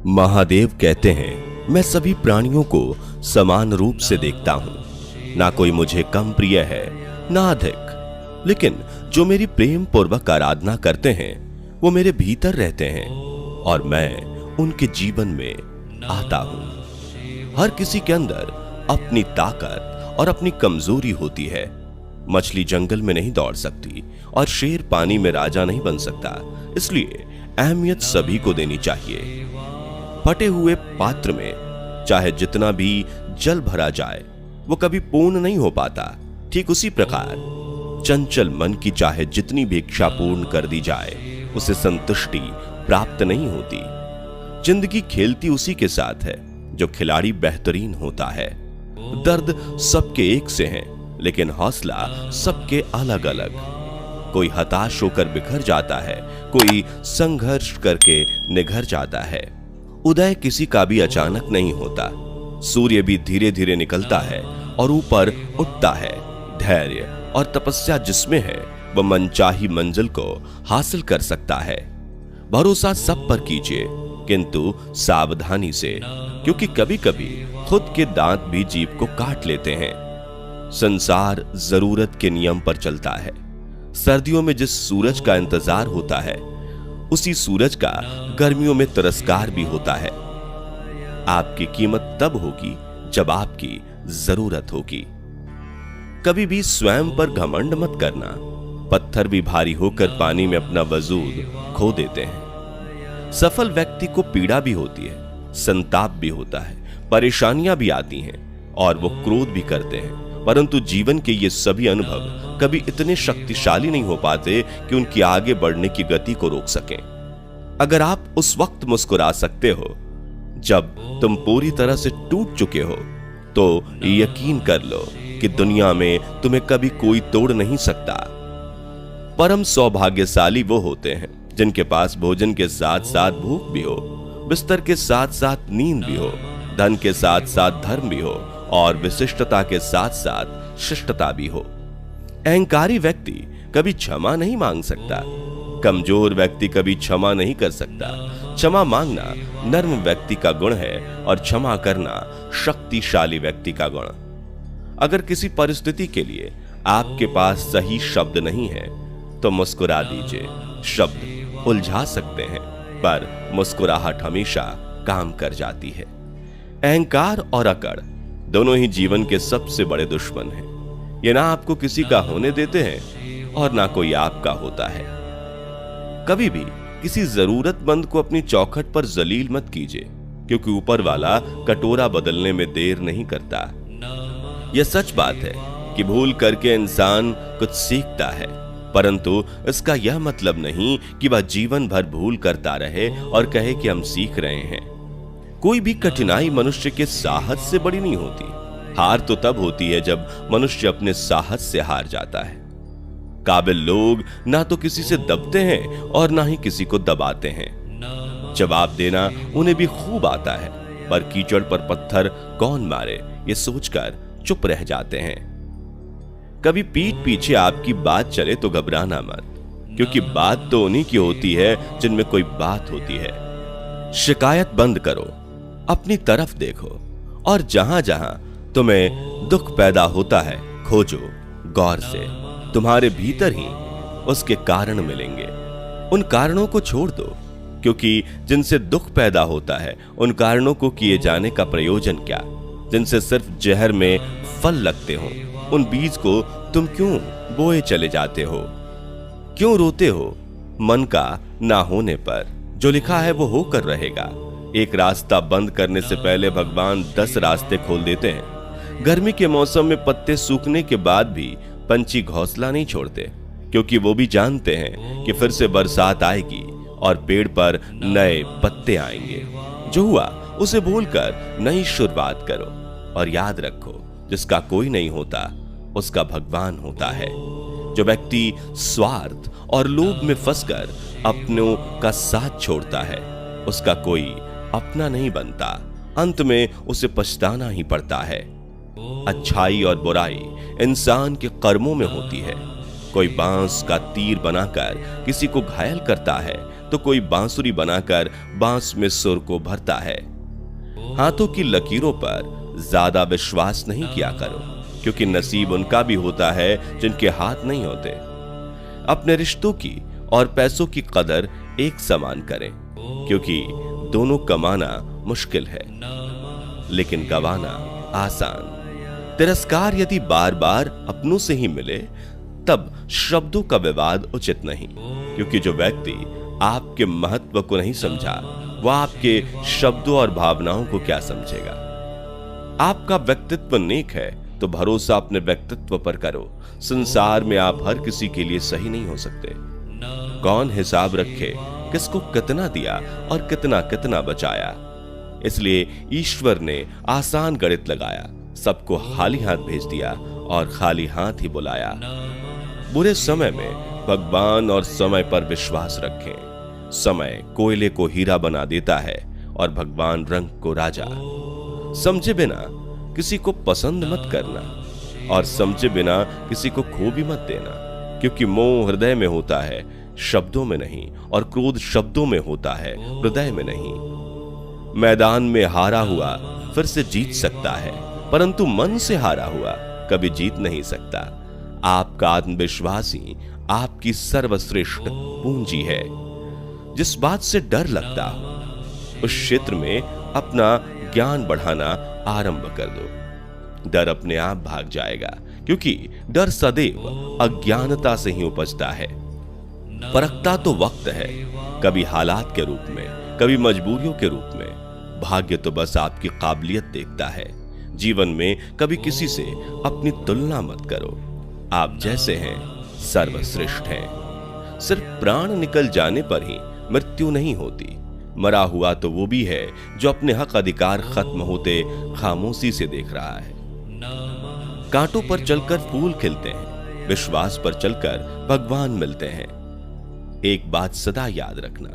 महादेव कहते हैं, मैं सभी प्राणियों को समान रूप से देखता हूं। ना कोई मुझे कम प्रिय है ना अधिक, लेकिन जो मेरी प्रेम पूर्वक आराधना करते हैं वो मेरे भीतर रहते हैं और मैं उनके जीवन में आता हूं। हर किसी के अंदर अपनी ताकत और अपनी कमजोरी होती है। मछली जंगल में नहीं दौड़ सकती और शेर पानी में राजा नहीं बन सकता, इसलिए अहमियत सभी को देनी चाहिए। फटे हुए पात्र में चाहे जितना भी जल भरा जाए वो कभी पूर्ण नहीं हो पाता। ठीक उसी प्रकार चंचल मन की चाहे जितनी भी इच्छा पूर्ण कर दी जाए उसे संतुष्टि प्राप्त नहीं होती। जिंदगी खेलती उसी के साथ है जो खिलाड़ी बेहतरीन होता है। दर्द सबके एक से हैं, लेकिन हौसला सबके अलग अलग। कोई हताश होकर बिखर जाता है, कोई संघर्ष करके निघर जाता है। उदय किसी का भी अचानक नहीं होता। सूर्य भी धीरे धीरे निकलता है और ऊपर उठता है। धैर्य और तपस्या जिसमें है वह मनचाही मंजिल को हासिल कर सकता है। भरोसा सब पर कीजिए, किंतु सावधानी से, क्योंकि कभी कभी खुद के दांत भी जीभ को काट लेते हैं। संसार जरूरत के नियम पर चलता है। सर्दियों में जिस सूरज का इंतजार होता है उसी सूरज का गर्मियों में तिरस्कार भी होता है। आपकी कीमत तब होगी जब आपकी जरूरत होगी। कभी भी स्वयं पर घमंड मत करना। पत्थर भी भारी होकर पानी में अपना वजूद खो देते हैं। सफल व्यक्ति को पीड़ा भी होती है, संताप भी होता है, परेशानियां भी आती हैं और वो क्रोध भी करते हैं, परंतु जीवन के ये सभी अनुभव कभी इतने शक्तिशाली नहीं हो पाते कि उनकी आगे बढ़ने की गति को रोक सकें। अगर आप उस वक्त मुस्कुरा सकते हो जब तुम पूरी तरह से टूट चुके हो, तो यकीन कर लो कि दुनिया में तुम्हें कभी कोई तोड़ नहीं सकता। परम सौभाग्यशाली वो होते हैं जिनके पास भोजन के साथ साथ भूख भी हो, बिस्तर के साथ साथ नींद भी हो, धन के साथ साथ धर्म भी हो और विशिष्टता के साथ साथ शिष्टता भी हो। अहंकारी व्यक्ति कभी क्षमा नहीं मांग सकता। कमजोर व्यक्ति कभी क्षमा नहीं कर सकता। क्षमा मांगना नर्म व्यक्ति का गुण है और क्षमा करना शक्तिशाली व्यक्ति का गुण। अगर किसी परिस्थिति के लिए आपके पास सही शब्द नहीं है तो मुस्कुरा दीजिए। शब्द उलझा सकते हैं, पर मुस्कुराहट हमेशा काम कर जाती है। अहंकार और अकड़ दोनों ही जीवन के सबसे बड़े दुश्मन हैं। ये ना आपको किसी का होने देते हैं और ना कोई आपका होता है। कभी भी किसी जरूरतमंद को अपनी चौखट पर जलील मत कीजिए, क्योंकि ऊपर वाला कटोरा बदलने में देर नहीं करता। यह सच बात है कि भूल करके इंसान कुछ सीखता है, परंतु इसका यह मतलब नहीं कि वह जीवन भर भूल करता रहे और कहे कि हम सीख रहे हैं। कोई भी कठिनाई मनुष्य के साहस से बड़ी नहीं होती। हार तो तब होती है जब मनुष्य अपने साहस से हार जाता है। काबिल लोग ना तो किसी से दबते हैं और ना ही किसी को दबाते हैं। जवाब देना उन्हें भी खूब आता है, पर कीचड़ पर पत्थर कौन मारे ये सोचकर चुप रह जाते हैं। कभी पीठ पीछे आपकी बात चले तो घबराना मत, क्योंकि बात तो उन्हीं की होती है जिनमें कोई बात होती है। शिकायत बंद करो, अपनी तरफ देखो और जहां जहां तुम्हें दुख पैदा होता है खोजो गौर से। तुम्हारे भीतर ही उसके कारण मिलेंगे। उन कारणों को छोड़ दो, क्योंकि जिनसे दुख पैदा होता है उन कारणों को किए जाने का प्रयोजन क्या। जिनसे सिर्फ जहर में फल लगते हो उन बीज को तुम क्यों बोए चले जाते हो। क्यों रोते हो मन का ना होने पर? जो लिखा है वो होकर रहेगा। एक रास्ता बंद करने से पहले भगवान 10 रास्ते खोल देते हैं। गर्मी के मौसम में पत्ते सूखने के बाद भी पंछी घोंसला नहीं छोड़ते, क्योंकि वो भी जानते हैं कि फिर से बरसात आएगी और पेड़ पर नए पत्ते आएंगे। जो हुआ उसे भूलकर नई शुरुआत करो और याद रखो, जिसका कोई नहीं होता उसका भगवान होता है। जो व्यक्ति स्वार्थ और लोभ में फंसकर अपनों का साथ छोड़ता है उसका कोई अपना नहीं बनता। अंत में उसे पछताना ही पड़ता है। अच्छाई और बुराई इंसान के कर्मों में होती है। कोई बांस का तीर बनाकर किसी को घायल करता है तो कोई बांसुरी बनाकर बांस में सुर को भरता है। हाथों की लकीरों पर ज्यादा विश्वास नहीं किया करो, क्योंकि नसीब उनका भी होता है जिनके हाथ नहीं होते। अपने रिश्तों की और पैसों की कदर एक समान करें, क्योंकि दोनों कमाना मुश्किल है लेकिन गवाना आसान। तिरस्कार यदि बार बार अपनों से ही मिले तब शब्दों का विवाद उचित नहीं, क्योंकि जो व्यक्ति आपके महत्व को नहीं समझा वह आपके शब्दों और भावनाओं को क्या समझेगा। आपका व्यक्तित्व नेक है तो भरोसा अपने व्यक्तित्व पर करो। संसार में आप हर किसी के लिए सही नहीं हो सकते। कौन हिसाब रखे किसको कितना दिया और कितना कितना बचाया। इसलिए ईश्वर ने आसान गणित लगाया, सबको खाली हाथ भेज दिया और खाली हाथ ही बुलाया। बुरे समय में भगवान और समय पर विश्वास रखें। समय कोयले को हीरा बना देता है और भगवान रंग को राजा। समझे बिना किसी को पसंद मत करना और समझे बिना किसी को खो भी मत देना, क्योंकि मोह हृदय में होता है शब्दों में नहीं, और क्रोध शब्दों में होता है हृदय में नहीं। मैदान में हारा हुआ फिर से जीत सकता है, परंतु मन से हारा हुआ कभी जीत नहीं सकता। आपका आत्मविश्वास ही आपकी सर्वश्रेष्ठ पूंजी है। जिस बात से डर लगता हो उस क्षेत्र में अपना ज्ञान बढ़ाना आरंभ कर दो। डर अपने आप भाग जाएगा, क्योंकि डर सदैव अज्ञानता से ही उपजता है। परखता तो वक्त है, कभी हालात के रूप में, कभी मजबूरियों के रूप में। भाग्य तो बस आपकी काबिलियत देखता है। जीवन में कभी किसी से अपनी तुलना मत करो। आप जैसे हैं सर्वश्रेष्ठ हैं। सिर्फ प्राण निकल जाने पर ही मृत्यु नहीं होती। मरा हुआ तो वो भी है जो अपने हक अधिकार खत्म होते खामोशी से देख रहा है। कांटों पर चलकर फूल खिलते हैं, विश्वास पर चलकर भगवान मिलते हैं। एक बात सदा याद रखना,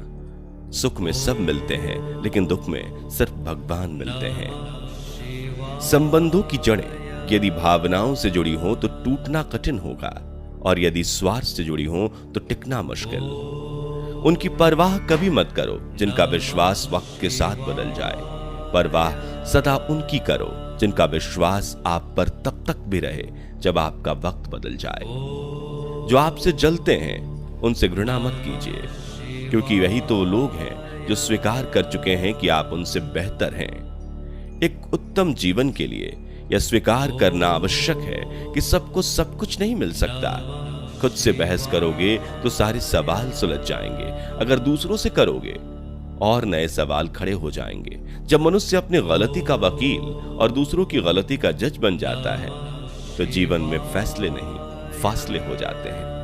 सुख में सब मिलते हैं लेकिन दुख में सिर्फ भगवान मिलते हैं। संबंधों की जड़ें यदि भावनाओं से जुड़ी हो तो टूटना कठिन होगा, और यदि स्वार्थ से जुड़ी हो तो टिकना मुश्किल। उनकी परवाह कभी मत करो जिनका विश्वास वक्त के साथ बदल जाए। परवाह सदा उनकी करो जिनका विश्वास आप पर तब तक भी रहे जब आपका वक्त बदल जाए। जो आपसे जलते हैं उनसे घृणा मत कीजिए, क्योंकि वही तो लोग हैं जो स्वीकार कर चुके हैं कि आप उनसे बेहतर हैं। एक उत्तम जीवन के लिए यह स्वीकार करना आवश्यक है कि सबको सब कुछ नहीं मिल सकता। खुद से बहस करोगे तो सारे सवाल सुलझ जाएंगे, अगर दूसरों से करोगे और नए सवाल खड़े हो जाएंगे। जब मनुष्य अपनी गलती का वकील और दूसरों की गलती का जज बन जाता है तो जीवन में फैसले नहीं फासले हो जाते हैं।